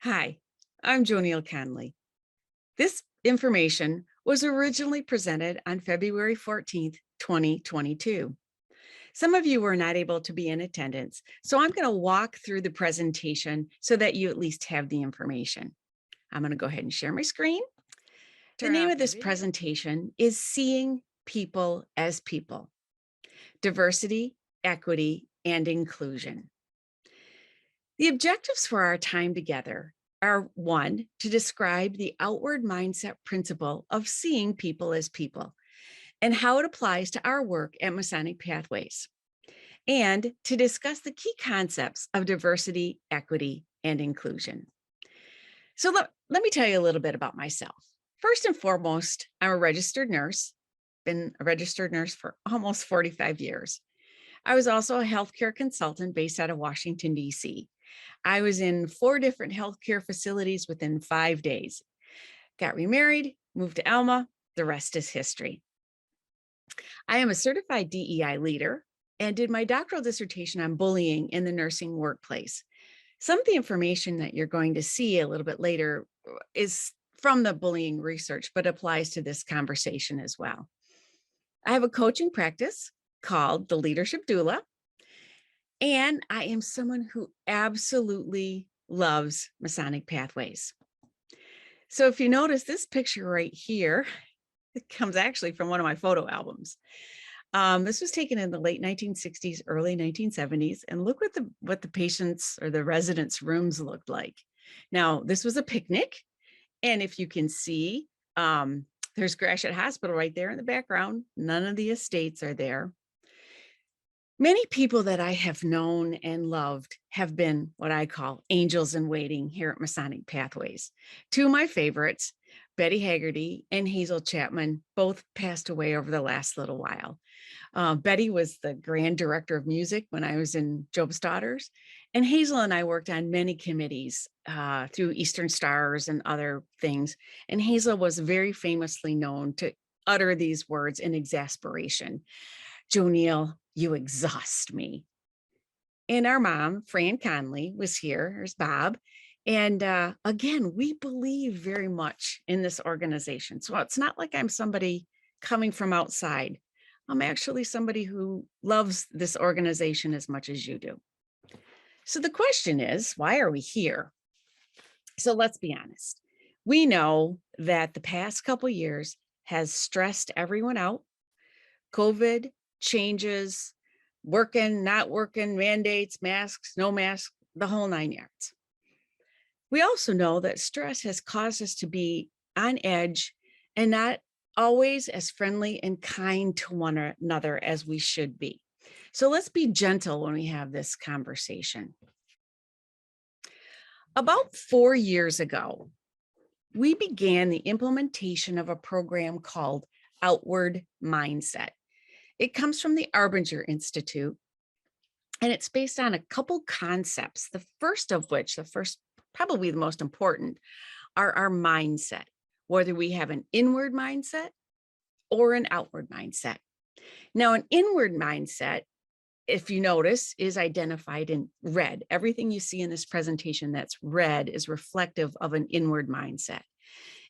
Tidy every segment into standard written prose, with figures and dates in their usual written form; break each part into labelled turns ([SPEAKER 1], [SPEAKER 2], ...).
[SPEAKER 1] Hi, I'm Joniel Conley. This information was originally presented on February 14th, 2022. Some of you were not able to be in attendance, so I'm going to walk through the presentation so that you at least have the information. I'm going to go ahead and share my screen. The
[SPEAKER 2] Turn
[SPEAKER 1] name
[SPEAKER 2] off
[SPEAKER 1] of
[SPEAKER 2] your
[SPEAKER 1] this
[SPEAKER 2] video.
[SPEAKER 1] presentation is Seeing People as People, Diversity, Equity, and Inclusion. The objectives for our time together are one, to describe the outward mindset principle of seeing people as people and how it applies to our work at Masonic Pathways, and to discuss the key concepts of diversity, equity, and inclusion. So let me tell you a little bit about myself. First and foremost, I'm a registered nurse, been a registered nurse for almost 45 years. I was also a healthcare consultant based out of Washington, D.C. I was in 4 different healthcare facilities within 5 days. Got remarried, moved to Alma. The rest is history. I am a certified DEI leader and did my doctoral dissertation on bullying in the nursing workplace. Some of the information that you're going to see a little bit later is from the bullying research, but applies to this conversation as well. I have a coaching practice called the Leadership Doula, and I am someone who absolutely loves Masonic Pathways. So if you notice this picture right here, it comes actually from one of my photo albums. This was taken in the late 1960s, early 1970s, and look what the patients or the residents' rooms looked like. Now, this was a picnic, and if you can see, there's Gratiot Hospital right there in the background. None of the estates are there. Many people that I have known and loved have been what I call angels in waiting here at Masonic Pathways. Two of my favorites, Betty Haggerty and Hazel Chapman, both passed away over the last little while. Betty was the grand director of music when I was in Job's Daughters, and Hazel and I worked on many committees through Eastern Stars and other things. And Hazel was very famously known to utter these words in exasperation: "Joniel, you exhaust me." And our mom, Fran Conley, was here. There's Bob. And again, we believe very much in this organization. So it's not like I'm somebody coming from outside. I'm actually somebody who loves this organization as much as you do. So the question is, why are we here? So let's be honest. We know that the past couple years has stressed everyone out. COVID, changes, working, not working, mandates, masks, no masks, the whole 9 yards. We also know that stress has caused us to be on edge and not always as friendly and kind to one another as we should be. So let's be gentle when we have this conversation. About 4 years ago, we began the implementation of a program called Outward Mindset. It comes from the Arbinger Institute, and it's based on a couple concepts. The first of which, probably the most important, are our mindset, whether we have an inward mindset or an outward mindset. Now, an inward mindset, if you notice, is identified in red. Everything you see in this presentation that's red is reflective of an inward mindset.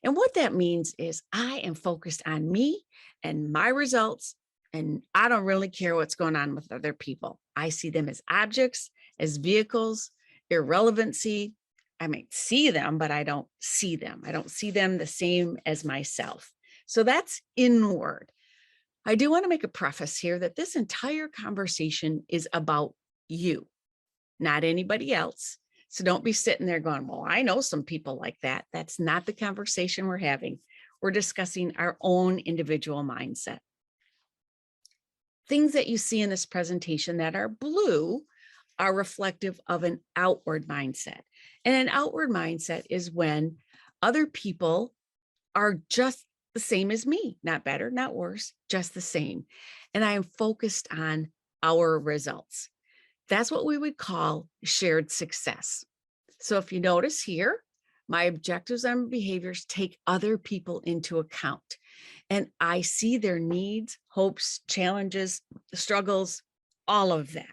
[SPEAKER 1] And what that means is I am focused on me and my results, and I don't really care what's going on with other people. I see them as objects, as vehicles, irrelevancy. I might see them, but I don't see them. I don't see them the same as myself. So that's inward. I do want to make a preface here that this entire conversation is about you, not anybody else. So don't be sitting there going, well, I know some people like that. That's not the conversation we're having. We're discussing our own individual mindset. Things that you see in this presentation that are blue are reflective of an outward mindset. And an outward mindset is when other people are just the same as me, not better, not worse, just the same. And I am focused on our results. That's what we would call shared success. So if you notice here, my objectives and behaviors take other people into account. And I see their needs, hopes, challenges, struggles, all of that.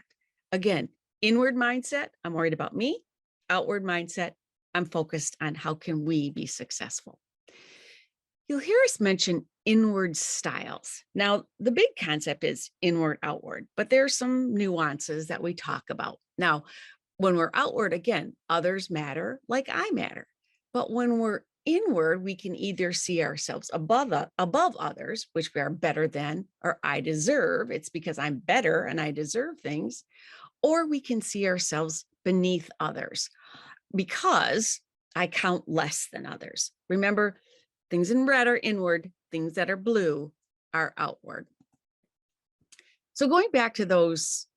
[SPEAKER 1] Again, inward mindset, I'm worried about me. Outward mindset, I'm focused on how can we be successful. You'll hear us mention inward styles. Now, the big concept is inward outward, but there's some nuances that we talk about. Now, when we're outward, again, others matter like I matter. But when we're inward, we can either see ourselves above others, which we are better than, or I deserve. It's because I'm better and I deserve things. Or we can see ourselves beneath others because I count less than others. Remember, things in red are inward, things that are blue are outward. So going back to those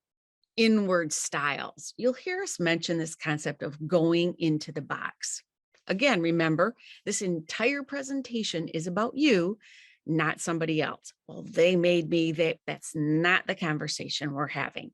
[SPEAKER 1] inward styles, you'll hear us mention this concept of going into the box. Again, remember, this entire presentation is about you, not somebody else. Well, they made me, that's not the conversation we're having.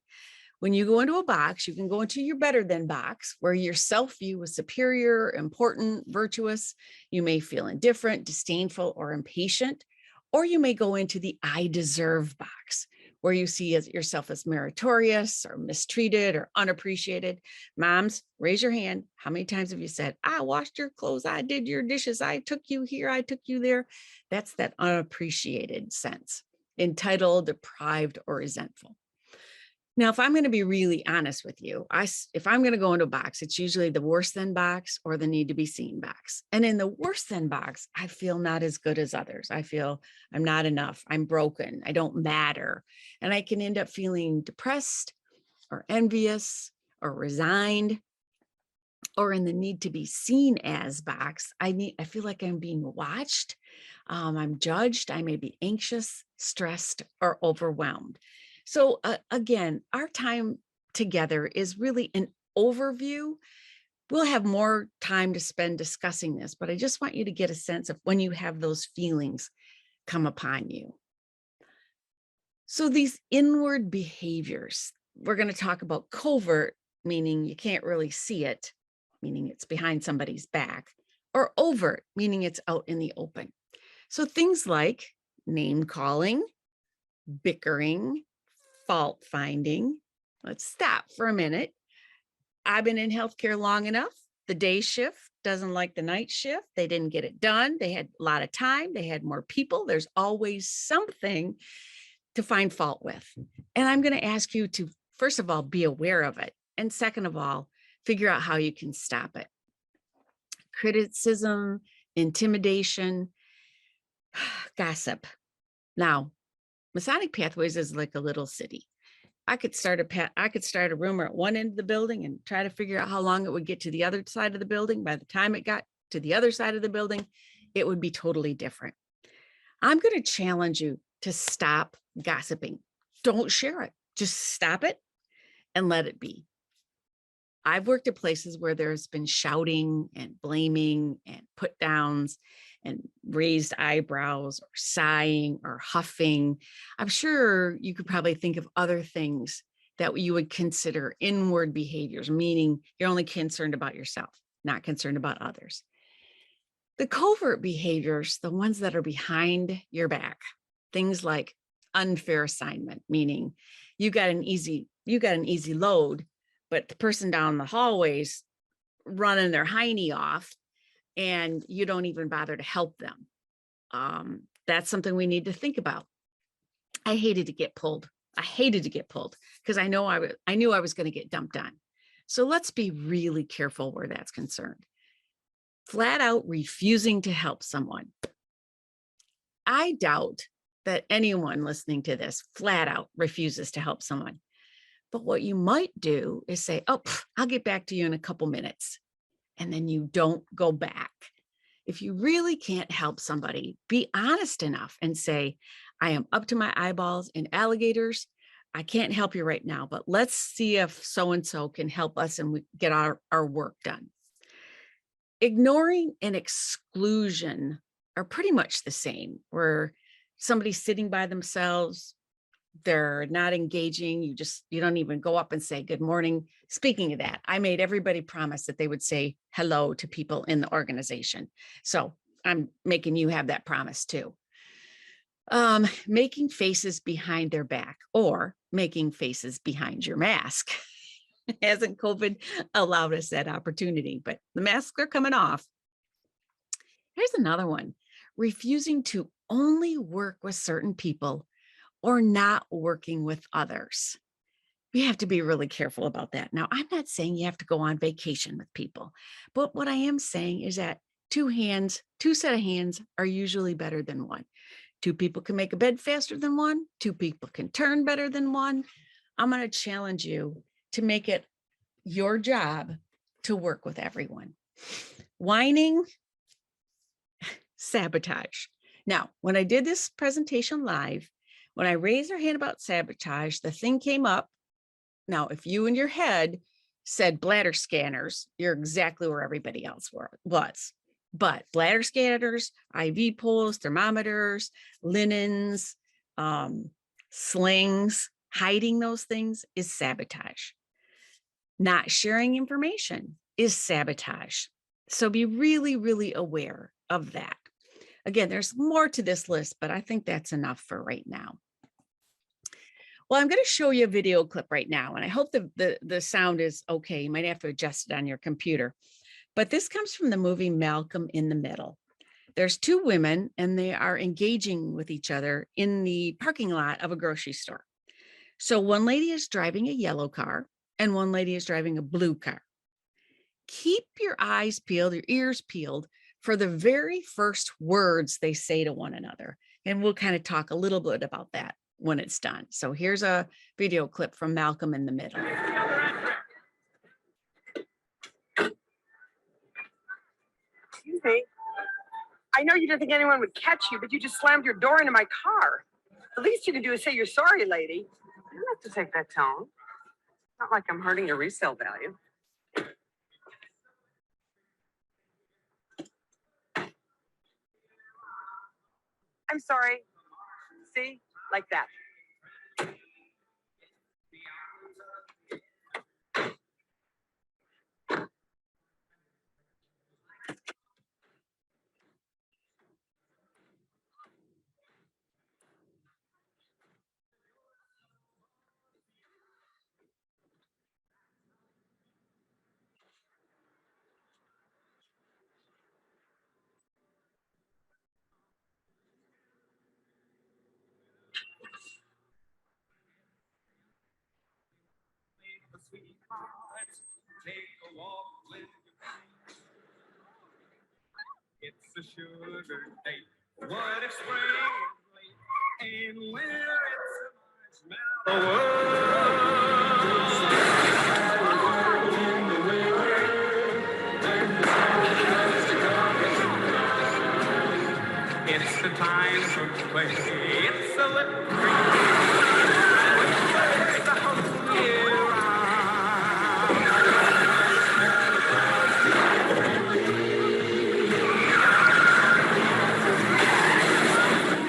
[SPEAKER 1] When you go into a box, you can go into your better than box where your self-view is superior, important, virtuous. You may feel indifferent, disdainful, or impatient. Or you may go into the I deserve box where you see yourself as meritorious or mistreated or unappreciated. Moms, raise your hand. How many times have you said, I washed your clothes, I did your dishes, I took you here, I took you there? That's that unappreciated sense, entitled, deprived, or resentful. Now, if I'm going to be really honest with you, if I'm going to go into a box, it's usually the worse than box or the need to be seen box. And in the worse than box, I feel not as good as others. I feel I'm not enough. I'm broken. I don't matter. And I can end up feeling depressed or envious or resigned, or in the need to be seen as box. I feel like I'm being watched. I'm judged. I may be anxious, stressed, or overwhelmed. So again, our time together is really an overview. We'll have more time to spend discussing this, but I just want you to get a sense of when you have those feelings come upon you. So these inward behaviors, we're going to talk about covert, meaning you can't really see it, meaning it's behind somebody's back, or overt, meaning it's out in the open. So things like name calling, bickering, fault finding. Let's stop for a minute. I've been in healthcare long enough. The day shift doesn't like the night shift. They didn't get it done. They had a lot of time. They had more people. There's always something to find fault with. And I'm going to ask you to, first of all, be aware of it. And second of all, figure out how you can stop it. Criticism, intimidation, gossip. Now, Masonic Pathways is like a little city. I could start a rumor at one end of the building and try to figure out how long it would get to the other side of the building. By the time it got to the other side of the building, it would be totally different. I'm going to challenge you to stop gossiping. Don't share it. Just stop it and let it be. I've worked at places where there's been shouting and blaming and put downs and raised eyebrows or sighing or huffing. I'm sure you could probably think of other things that you would consider inward behaviors, meaning you're only concerned about yourself, not concerned about others. The covert behaviors, the ones that are behind your back, things like unfair assignment, meaning you got an easy load, but the person down the hallway's running their hiney off and you don't even bother to help them. That's something we need to think about. I hated to get pulled because I knew I was going to get dumped on. So let's be really careful where that's concerned. Flat out refusing to help someone. I doubt that anyone listening to this flat out refuses to help someone. But what you might do is say, oh, I'll get back to you in a couple minutes. And then you don't go back. If you really can't help somebody, be honest enough and say, I am up to my eyeballs in alligators. I can't help you right now, but let's see if so-and-so can help us and we get our work done. Ignoring and exclusion are pretty much the same, where somebody's sitting by themselves, they're not engaging. You don't even go up and say good morning. Speaking of that, I made everybody promise that they would say hello to people in the organization. So I'm making you have that promise too. Making faces behind their back or making faces behind your mask. Hasn't COVID allowed us that opportunity, but the masks are coming off. Here's another one: refusing to only work with certain people or not working with others. We have to be really careful about that. Now, I'm not saying you have to go on vacation with people, but what I am saying is that two set of hands are usually better than one. Two people can make a bed faster than one. Two people can turn better than one. I'm going to challenge you to make it your job to work with everyone. Whining, sabotage. Now, when I did this presentation live, when I raised our hand about sabotage, the thing came up. Now, if you in your head said bladder scanners, you're exactly where everybody else was. But bladder scanners, IV poles, thermometers, linens, slings, hiding those things is sabotage. Not sharing information is sabotage. So be really, really aware of that. Again, there's more to this list, but I think that's enough for right now. Well, I'm going to show you a video clip right now, and I hope the sound is okay. You might have to adjust it on your computer. But this comes from the movie Malcolm in the Middle. There's two women, and they are engaging with each other in the parking lot of a grocery store. So one lady is driving a yellow car, and one lady is driving a blue car. Keep your eyes peeled, your ears peeled for the very first words they say to one another. And we'll kind of talk a little bit about that when it's done. So here's a video clip from Malcolm in the Middle.
[SPEAKER 2] Excuse me. I know you didn't think anyone would catch you, but you just slammed your door into my car. The least you can do is say you're sorry, lady. You don't have to take that tone. Not like I'm hurting your resale value. I'm sorry. See? Like that.
[SPEAKER 3] Take a walk with your friends. It's a sugar date. What if spring is late and winter it's a marshmallow world? It's the time for play. It's a little it's the whole year round.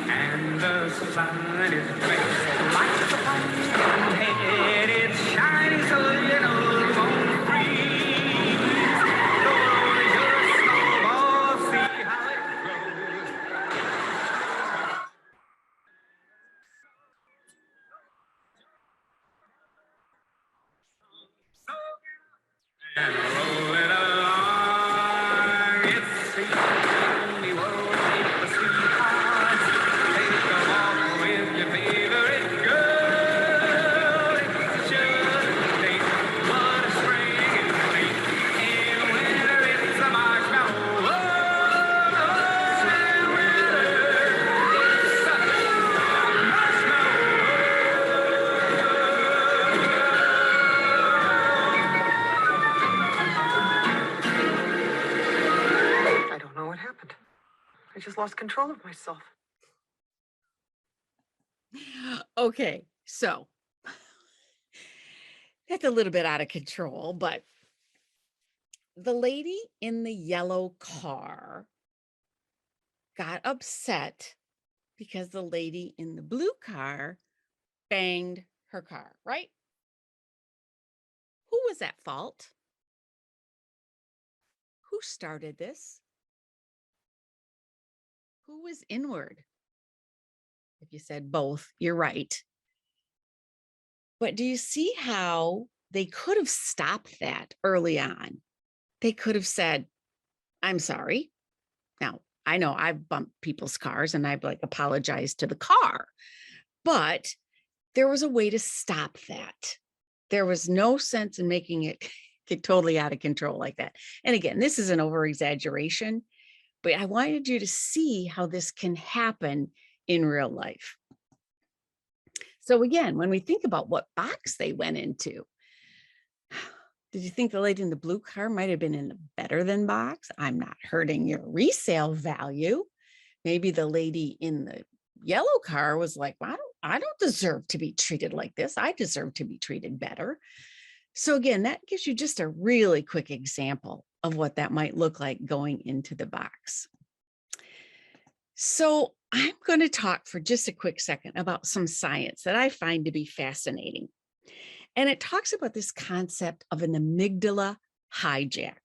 [SPEAKER 3] And the sun is bright like the pumpkin head. It's shining so you know you won't freeze. Go over your snowball, see how it grows. And rolling along, it's the only world for sweethearts. Take a walk with your favorite girl. It's just a date. What a spring is late. In winter, it's a marshmallow world. In winter, it's a marshmallow
[SPEAKER 2] I don't know what happened. I just lost control of myself.
[SPEAKER 1] Okay, so that's a little bit out of control, but the lady in the yellow car got upset because the lady in the blue car banged her car, right? Who was at fault? Who started this? Who was inward? If you said both, you're right. But do you see how they could have stopped that early on. They could have said, I'm sorry. Now, I know I've bumped people's cars and I've like apologized to the car, but there was a way to stop that. There was no sense in making it get totally out of control like that. And again, this is an over exaggeration, but I wanted you to see how this can happen in real life. So again, when we think about what box they went into, did you think the lady in the blue car might have been in the better than box? I'm not hurting your resale value. Maybe the lady in the yellow car was like, well, I don't deserve to be treated like this. I deserve to be treated better. So again, that gives you just a really quick example of what that might look like going into the box. So I'm going to talk for just a quick second about some science that I find to be fascinating. And it talks about this concept of an amygdala hijack.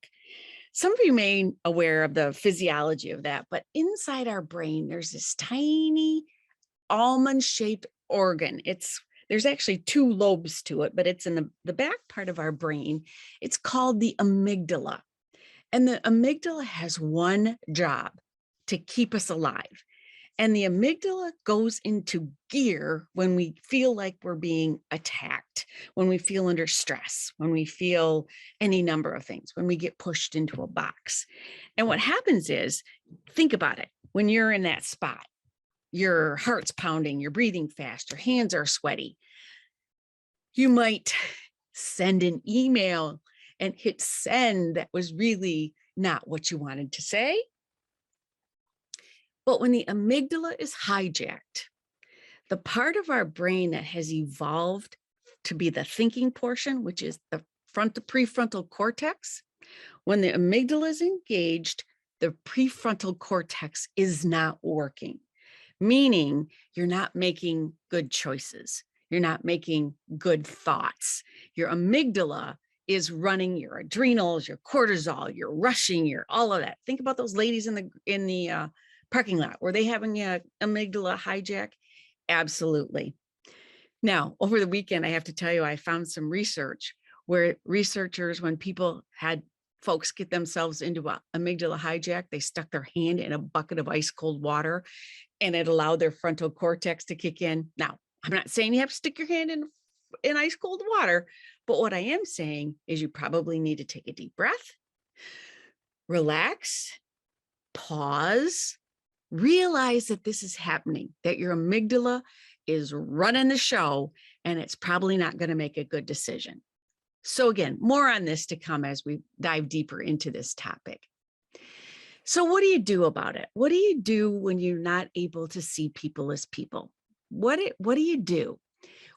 [SPEAKER 1] Some of you may be aware of the physiology of that, but inside our brain, there's this tiny almond-shaped organ. There's actually two lobes to it, but it's in the back part of our brain. It's called the amygdala. And the amygdala has one job: to keep us alive. And the amygdala goes into gear when we feel like we're being attacked, when we feel under stress, when we feel any number of things, when we get pushed into a box. And what happens is, think about it. When you're in that spot, your heart's pounding, you're breathing fast, your hands are sweaty. You might send an email and hit send that was really not what you wanted to say. But when the amygdala is hijacked, the part of our brain that has evolved to be the thinking portion, which is the prefrontal cortex, when the amygdala is engaged, the prefrontal cortex is not working, meaning you're not making good choices. You're not making good thoughts. Your amygdala is running your adrenals, your cortisol, your rushing, your all of that. Think about those ladies in the parking lot. Were they having an amygdala hijack? Absolutely. Now, over the weekend, I have to tell you, I found some research where researchers, when people had folks get themselves into an amygdala hijack, they stuck their hand in a bucket of ice cold water and it allowed their frontal cortex to kick in. Now, I'm not saying you have to stick your hand in ice cold water, but what I am saying is you probably need to take a deep breath, relax, pause, realize that this is happening, that your amygdala is running the show and it's probably not going to make a good decision. So again, more on this to come as we dive deeper into this topic. So what do you do about it? What do you do when you're not able to see people as people? What do you do?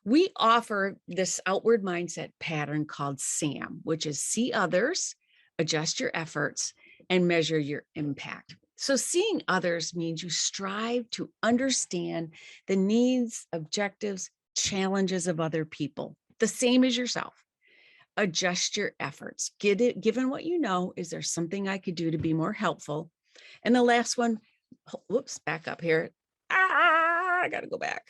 [SPEAKER 1] We offer this outward mindset pattern called SAM, which is see others, adjust your efforts, and measure your impact. So seeing others means you strive to understand the needs, objectives, challenges of other people, the same as yourself. Adjust your efforts. Given what you know, is there something I could do to be more helpful? And the last one, whoops, back up here. I got to go back.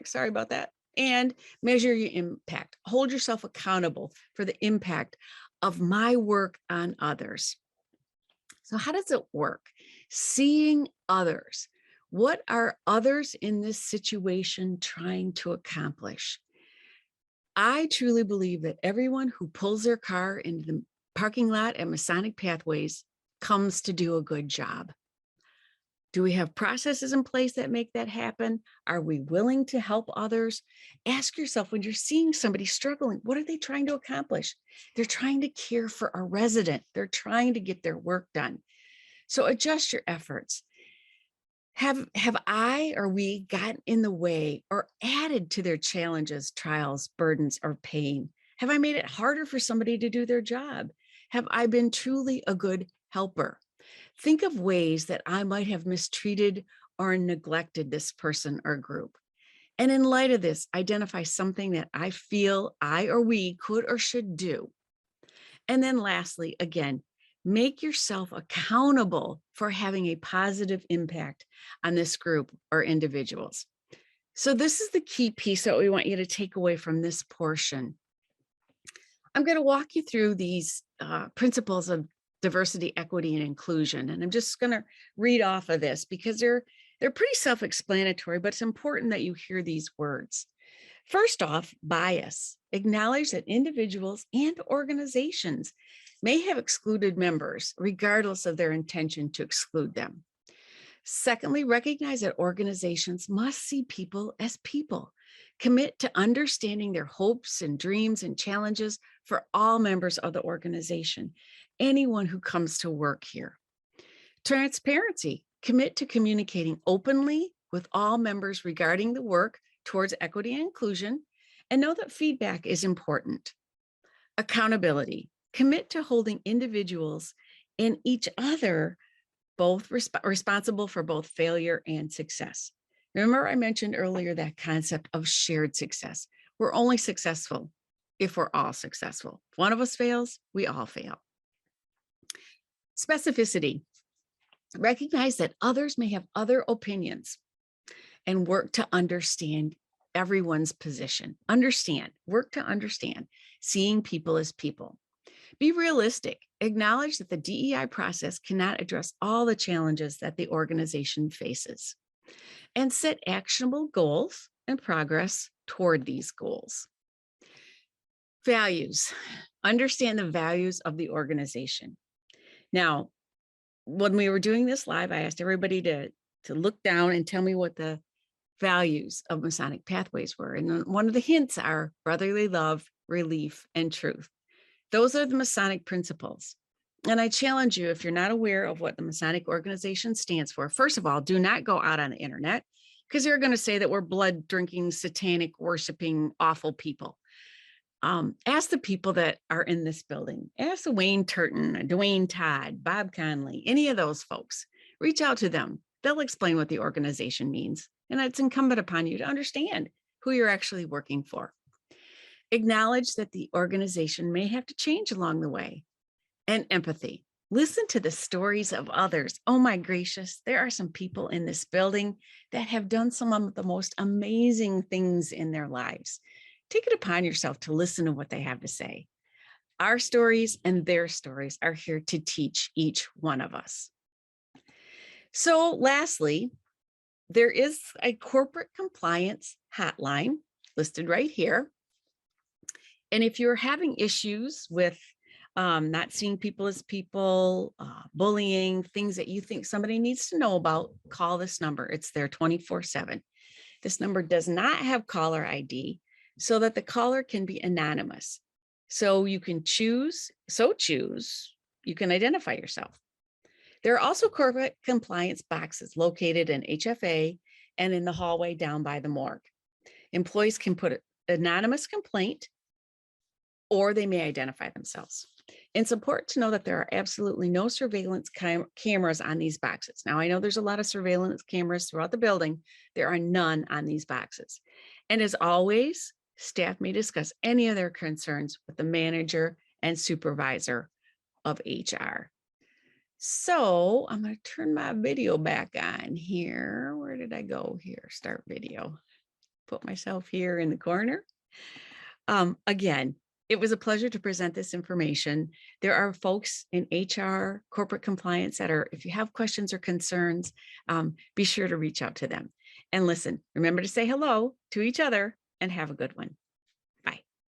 [SPEAKER 1] Sorry about that. And measure your impact. Hold yourself accountable for the impact of my work on others. So how does it work? Seeing others. What are others in this situation trying to accomplish? I truly believe that everyone who pulls their car into the parking lot at Masonic Pathways comes to do a good job. Do we have processes in place that make that happen? Are we willing to help others? Ask yourself, when you're seeing somebody struggling, what are they trying to accomplish? They're trying to care for a resident. They're trying to get their work done. So adjust your efforts. Have I or we gotten in the way or added to their challenges, trials, burdens, or pain? Have I made it harder for somebody to do their job? Have I been truly a good helper? Think of ways that I might have mistreated or neglected this person or group. And in light of this, identify something that I feel I or we could or should do. And then lastly, again, make yourself accountable for having a positive impact on this group or individuals. So this is the key piece that we want you to take away from this portion. I'm going to walk you through these principles of diversity, equity, and inclusion. And I'm just going to read off of this because they're pretty self-explanatory, but it's important that you hear these words. First off, bias. Acknowledge that individuals and organizations may have excluded members, regardless of their intention to exclude them. Secondly, recognize that organizations must see people as people. Commit to understanding their hopes and dreams and challenges for all members of the organization, anyone who comes to work here. Transparency. Commit to communicating openly with all members regarding the work towards equity and inclusion, and know that feedback is important. Accountability. Commit to holding individuals and each other both responsible for both failure and success. Remember, I mentioned earlier that concept of shared success. We're only successful if we're all successful. If one of us fails, we all fail. Specificity. Recognize that others may have other opinions and work to understand everyone's position. Work to understand, seeing people as people. Be realistic. Acknowledge that the DEI process cannot address all the challenges that the organization faces. And set actionable goals and progress toward these goals. Values. Understand the values of the organization. Now, when we were doing this live, I asked everybody to look down and tell me what the values of Masonic Pathways were. And one of the hints are brotherly love, relief, and truth. Those are the Masonic principles. And I challenge you, if you're not aware of what the Masonic organization stands for, first of all, do not go out on the internet, because they're going to say that we're blood drinking, satanic, worshiping, awful people. Ask the people that are in this building. Ask Wayne Turton, Dwayne Todd, Bob Conley, any of those folks. Reach out to them. They'll explain what the organization means. And it's incumbent upon you to understand who you're actually working for. Acknowledge that the organization may have to change along the way. And empathy. Listen to the stories of others. Oh my gracious, there are some people in this building that have done some of the most amazing things in their lives. Take it upon yourself to listen to what they have to say. Our stories and their stories are here to teach each one of us. So lastly, there is a corporate compliance hotline listed right here. And if you're having issues with not seeing people as people, bullying, things that you think somebody needs to know about, call this number. It's there 24/7. This number does not have caller ID so that the caller can be anonymous. So you can choose, you can identify yourself. There are also corporate compliance boxes located in HFA and in the hallway down by the morgue. Employees can put an anonymous complaint or they may identify themselves. It's important to know that there are absolutely no surveillance cameras on these boxes. Now, I know there's a lot of surveillance cameras throughout the building. There are none on these boxes. And as always, staff may discuss any of their concerns with the manager and supervisor of HR. So I'm going to turn my video back on here. Where did I go here? Start video. Put myself here in the corner. Again, it was a pleasure to present this information. There are folks in HR, corporate compliance that are, if you have questions or concerns, be sure to reach out to them. And listen, remember to say hello to each other and have a good one.